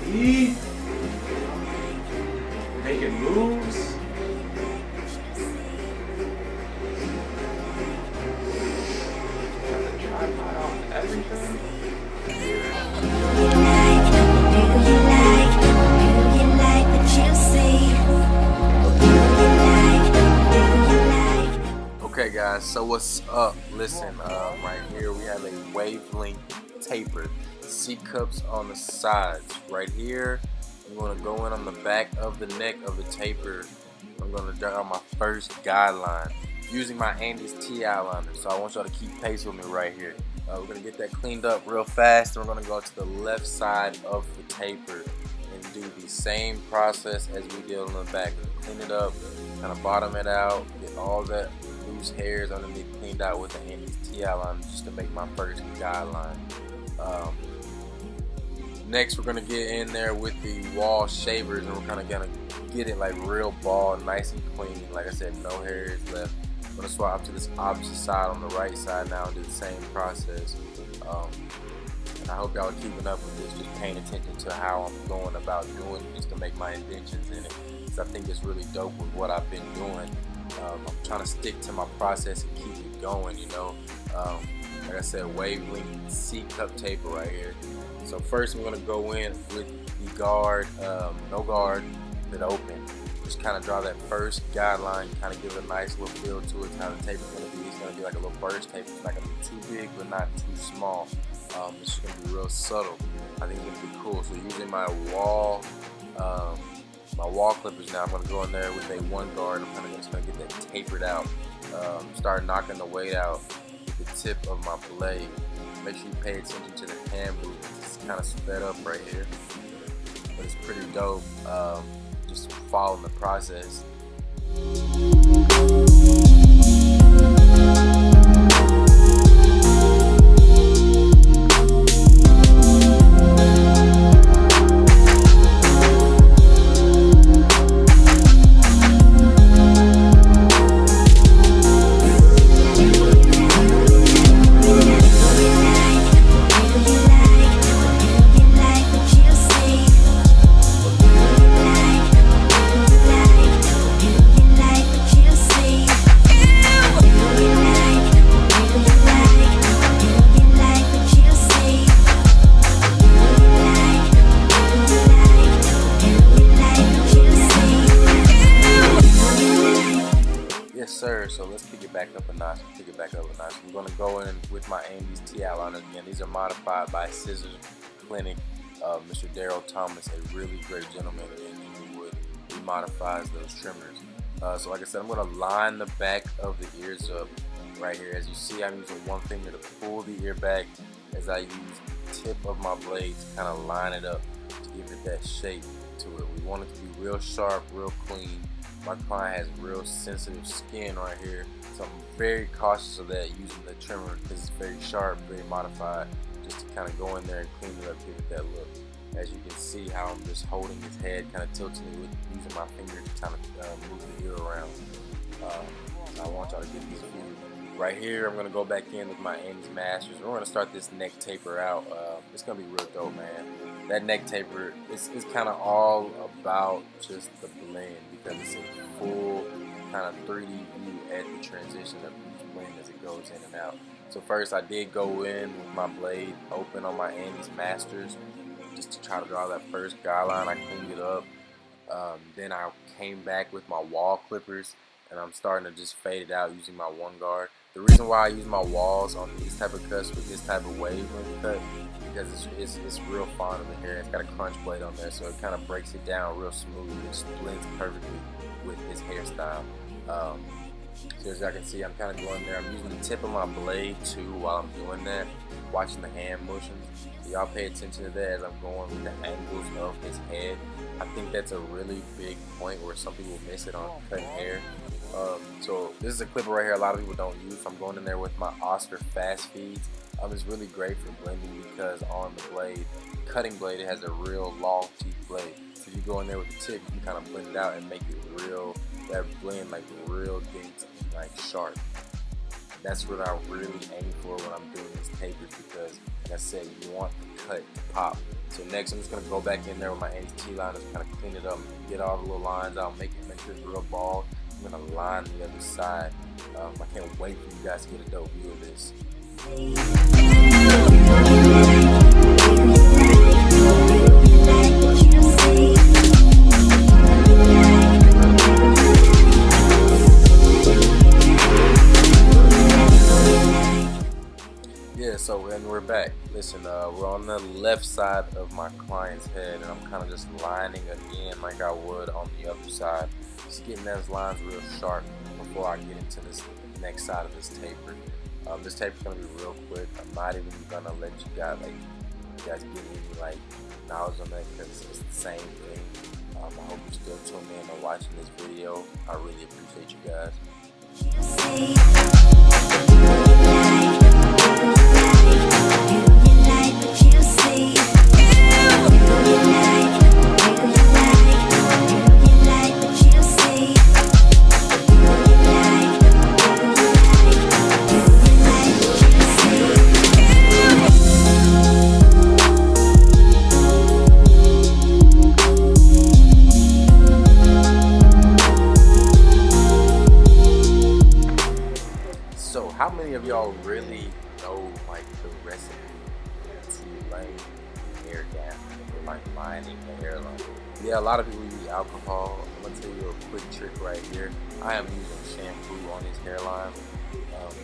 see? Making moves. Got the tripod on everything. Okay guys, so what's up? Listen, right here we have a WaveLength taper. C-cups on the sides. Right here, I'm going to go in on the back of the neck of the taper. I'm going to draw my first guideline using my Andis TI liner. So I want y'all to keep pace with me right here. We're going to get that cleaned up real fast, and we're going to go to the left side of the taper and do the same process as we did on the back. Clean it up, kind of bottom it out, get all that loose hairs underneath cleaned out with the Andis TI liner just to make my first guideline. Next, we're gonna get in there with the wahl shavers, and we're kind of gonna get it like real bald, nice and clean. Like I said, no hairs left. I'm gonna swap to this opposite side on the right side now and do the same process. And I hope y'all are keeping up with this, just paying attention to how I'm going about doing it, just to make my indentions in it. Because I think it's really dope with what I've been doing. I'm trying to stick to my process and keep it going, you know. Like I said, WaveLength C-cup taper right here. So first I'm going to go in with the guard, no guard, but open. Just kind of draw that first guideline, kind of give it a nice little feel to it. How the taper is going to be. It's going to be like a little burst taper. It's not going to be too big, but not too small. It's just going to be real subtle. I think it's going to be cool. So using my wahl clippers now, I'm going to go in there with a one guard. I'm just going to get that tapered out. Start knocking the weight out with the tip of my blade. Make sure you pay attention to the hand movements. It's kind of sped up right here, but it's pretty dope. Just following the process. Sir, so let's pick it back up a notch. I'm going to go in with my Andis TI liners again. These are modified by Scissor Clinic. Mr. Daryl Thomas, a really great gentleman in Inglewood. He modifies those trimmers. So like I said, I'm going to line the back of the ears up right here. As you see, I'm using one finger to pull the ear back as I use the tip of my blade to kind of line it up to give it that shape to it. We want it to be real sharp, real clean. My client has real sensitive skin right here, so I'm very cautious of that using the trimmer because it's very sharp, very modified, just to kind of go in there and clean it up, give it that look. As you can see how I'm just holding his head, kind of tilting it with using my fingers to kind of move the ear around. I want y'all to get these views. Right here, I'm going to go back in with my Andis Masters. We're going to start this neck taper out. It's going to be real dope, man. That neck taper, it's kind of all about just the blend because it's a full kind of 3D view at the transition of each blend as it goes in and out. So first I did go in with my blade open on my Andis Masters just to try to draw that first guideline. I cleaned it up. Then I came back with my wahl clippers and I'm starting to just fade it out using my one guard. The reason why I use my wahls on these type of cuts with this type of WaveLength cut because it's real fine in the hair. It's got a crunch blade on there, so it kind of breaks it down real smooth. It just blends perfectly with his hairstyle. So as y'all can see, I'm kind of going there. I'm using the tip of my blade too while I'm doing that, watching the hand motions. So y'all pay attention to that as I'm going with the angles of his head. I think that's a really big point where some people miss it on cutting hair. So this is a clipper right here a lot of people don't use. So I'm going in there with my Oscar fast feeds. It's really great for blending because on the blade, cutting blade, it has a real long teeth blade. So you go in there with the tip, you kind of blend it out and make it real, that blend like real dainty, like sharp. That's what I really aim for when I'm doing these tapers because, like I said, you want the cut to pop. So next, I'm just gonna go back in there with my andis T-line, just kind of clean it up, get all the little lines out, make sure it's real bald. I'm gonna line the other side. I can't wait for you guys to get a dope view of this. Yeah, so and we're back. Listen, we're on the left side of my client's head, and I'm kind of just lining again like I would on the other side. Just getting those lines real sharp before I get into this next side of this taper. This taper's gonna be real quick. I'm not even gonna let you guys get any like knowledge on that because it's the same thing. I hope you're still tuning in and watching this video. I really appreciate you guys. So how many of y'all really know like the recipe to lay hair down or like lining the hairline? Yeah, a lot of people use alcohol. I'm gonna tell you a quick trick right here. I am using shampoo on this hairline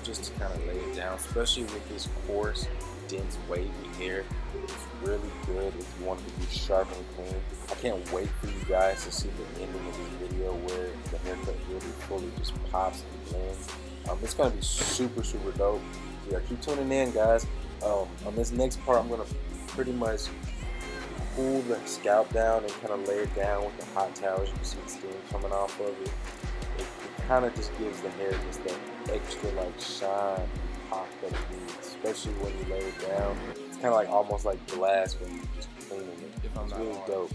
just to kind of lay it down, especially with this coarse, dense, wavy hair. It's really good if you want it to be sharp and clean. I can't wait for you guys to see the ending of this video where the haircut really fully just pops and blends. It's gonna be super dope. So yeah, keep tuning in, guys. On this next part, I'm gonna pretty much cool the scalp down and kind of lay it down with the hot towel. As you can see the steam coming off of it. It kind of just gives the hair just that extra like shine and pop that it needs, especially when you lay it down. It's kind of like almost like glass when you're just cleaning it. It's really dope.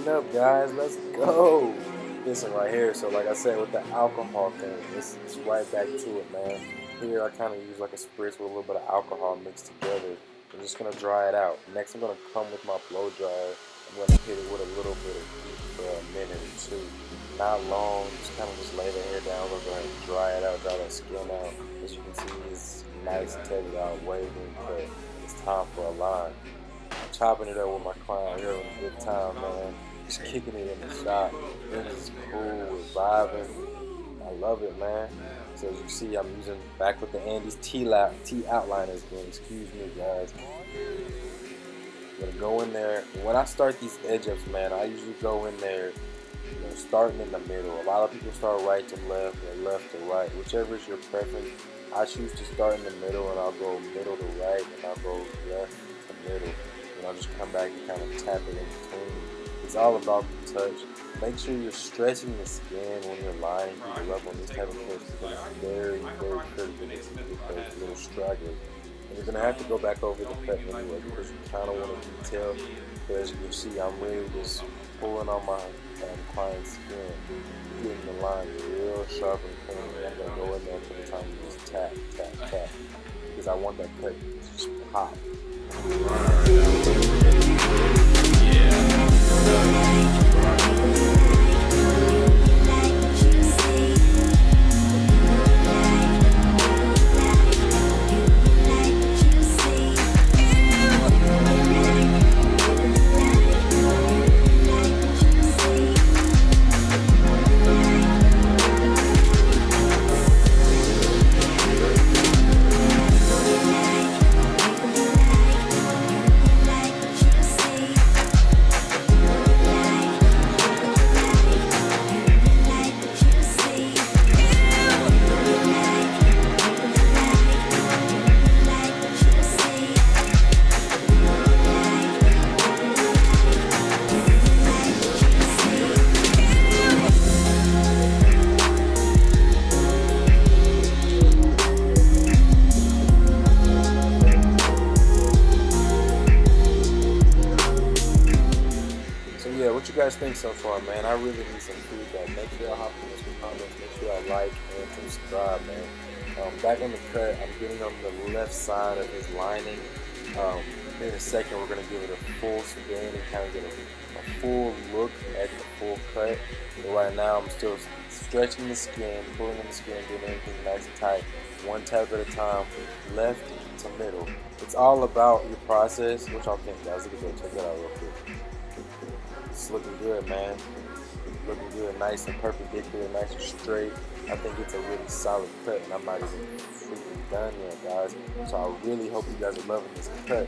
Up, guys, let's go. Listen right here, so like I said with the alcohol thing, it's right back to it, man. Here I kind of use like a spritz with a little bit of alcohol mixed together. I'm just gonna dry it out. Next I'm gonna come with my blow dryer. I'm gonna hit it with a little bit of heat for a minute or two. Not long, just kind of just lay the hair down. We're gonna dry it out, dry that skin out. As you can see, it's nice, tethered out, waving, but it's time for a line. I'm chopping it up with my client here in a good time, man. Just kicking it in the shop. It is cool, we're vibing. I love it, man. So as you see, I'm using back with the andis T outliners again. Excuse me, guys. I'm gonna go in there. When I start these edge ups, man, I usually go in there, starting in the middle. A lot of people start right to left or left to right, whichever is your preference. I choose to start in the middle, and I'll go middle to right, and I'll go left to middle. And I'll just come back and kind of tap it in between. It's all about the touch. Make sure you're stretching the skin when you're lining people up on these type of cuts because it's very critical to get those little stragglers. And you're going to have to go back over the cut anyway because you kind of want to detail. But as you can see, I'm really just pulling on my client's skin, getting the line real sharp and clean. And I'm going to go in there for the time you just tap, tap, tap. Because I want that cut to just pop. guys think so far, man? I really need some feedback. Make sure y'all hop in the comments. Make sure y'all like and subscribe, man. Back on the cut, I'm getting on the left side of his lining. In a second, we're going to give it a full spin and kind of get a full look at the full cut. But right now, I'm still stretching the skin, pulling on the skin, getting everything nice and tight, one tab at a time, left to middle. It's all about your process. What y'all think, guys? Look at that. Check that out real quick. It's looking good, man. Looking good, nice and perpendicular, nice and straight. I think it's a really solid cut, and I'm not even freaking done yet, guys. So I really hope you guys are loving this cut.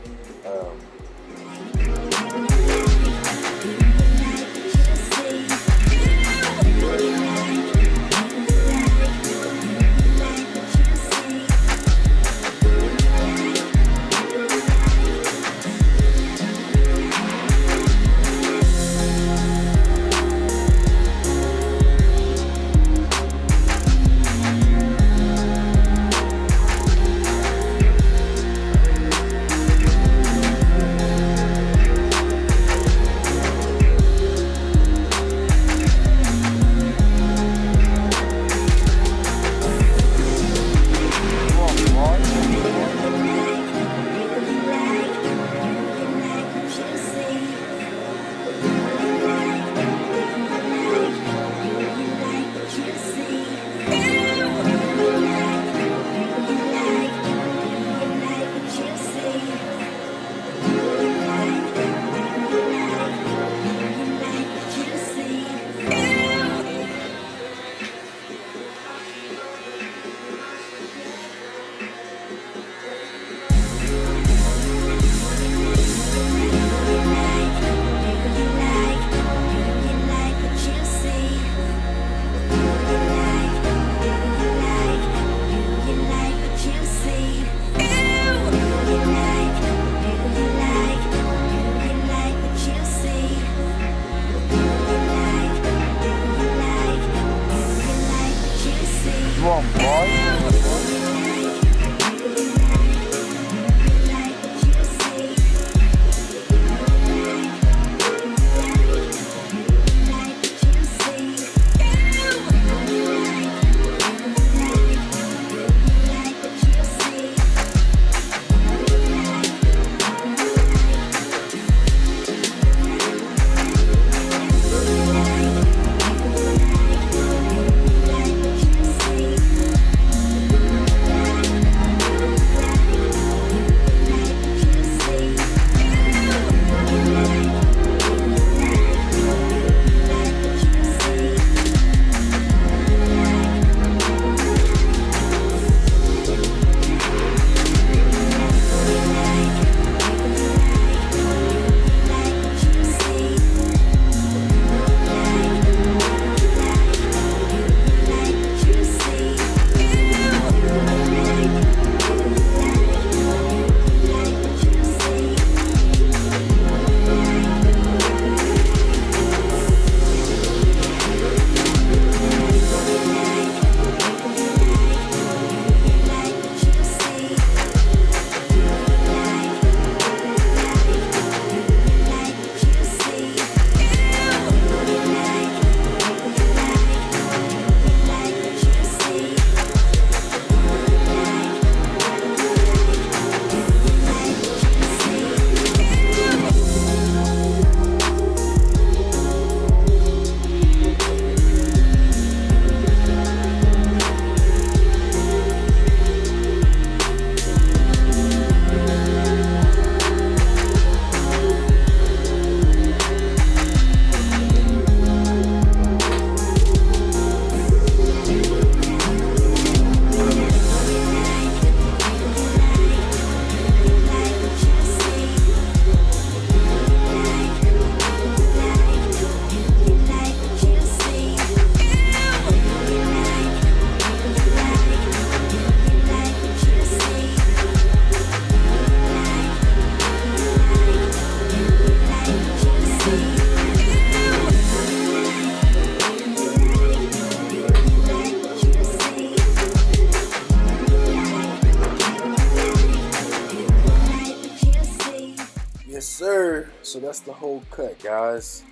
Yes, sir. So that's the whole cut, guys.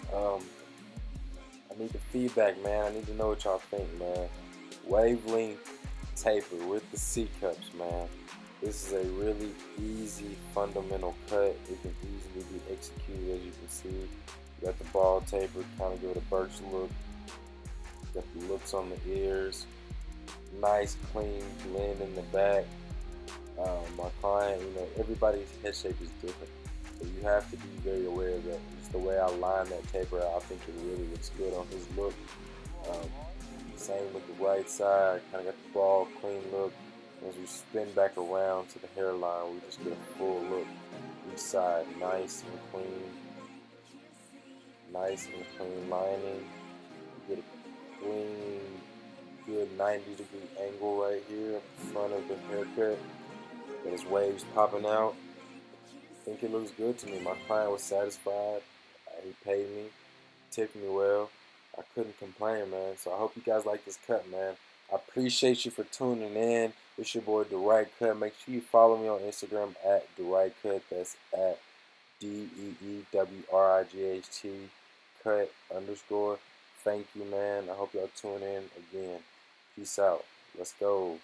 I need the feedback, man. I need to know what y'all think, man. Wavelength taper with the C cups, man. This is a really easy fundamental cut. It can easily be executed, as you can see. You got the ball taper, kind of give it a birch look. Got the looks on the ears. Nice, clean blend in the back. My client, everybody's head shape is different. So you have to be very aware of that. Just the way I line that taper out, I think it really looks good on his look. Same with the right side, kind of got the ball clean look. As we spin back around to the hairline, we just get a full look. Each side, nice and clean lining. You get a clean, good 90-degree angle right here at the front of the haircut. Got his waves popping out. I think it looks good to me. My client was satisfied. He paid me, tipped me well. I couldn't complain, man. So I hope you guys like this cut, man. I appreciate you for tuning in. It's your boy DeeWrightCut. Make sure you follow me on Instagram at DeeWrightCut. That's at DeeWright cut _. Thank you, man. I hope y'all tune in again. Peace out. Let's go.